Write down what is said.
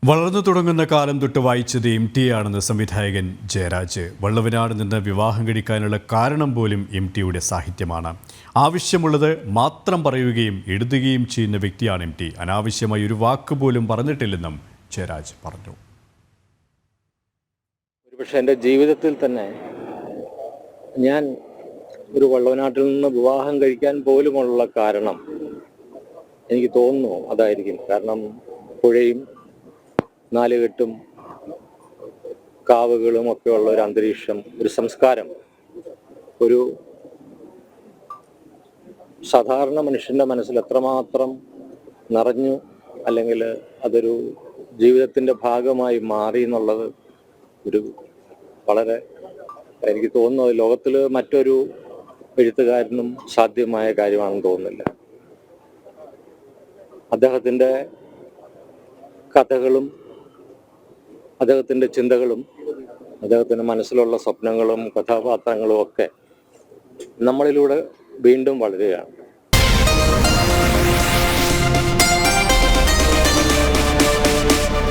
വളർന്നു തുടങ്ങുന്ന കാലം തൊട്ട് വായിച്ചത് MT ആണെന്ന് സംവിധായകൻ ജയരാജ്. വള്ളവനാട് നിന്ന് വിവാഹം കഴിക്കാനുള്ള കാരണം പോലും MTയുടെ സാഹിത്യമാണ്. ആവശ്യമുള്ളത് മാത്രം പറയുകയും എഴുതുകയും ചെയ്യുന്ന വ്യക്തിയാണ് MT. അനാവശ്യമായി ഒരു വാക്ക് പോലും പറഞ്ഞിട്ടില്ലെന്നും ജയരാജ് പറഞ്ഞു. ഒരുപക്ഷെ എൻ്റെ ജീവിതത്തിൽ തന്നെ ഞാൻ ഒരു വള്ളവനാട്ടിൽ നിന്ന് വിവാഹം കഴിക്കാൻ പോലുമുള്ള കാരണം എനിക്ക് തോന്നുന്നു അതായിരിക്കും. കാരണം പുഴയും നാലുകെട്ടും കാവുകളും ഒക്കെയുള്ള ഒരു അന്തരീക്ഷം, ഒരു സംസ്കാരം, ഒരു സാധാരണ മനുഷ്യൻ്റെ മനസ്സിൽ എത്രമാത്രം നിറഞ്ഞു, അല്ലെങ്കിൽ അതൊരു ജീവിതത്തിൻ്റെ ഭാഗമായി മാറി എന്നുള്ളത് ഒരു വളരെ, എനിക്ക് തോന്നുന്നത് ലോകത്തിൽ മറ്റൊരു എഴുത്തുകാരനും സാധ്യമായ കാര്യമാണെന്ന് തോന്നുന്നില്ല. അദ്ദേഹത്തിൻ്റെ കഥകളും അദ്ദേഹത്തിൻ്റെ ചിന്തകളും അദ്ദേഹത്തിൻ്റെ മനസ്സിലുള്ള സ്വപ്നങ്ങളും കഥാപാത്രങ്ങളും ഒക്കെ നമ്മളിലൂടെ വീണ്ടും വളരുകയാണ്.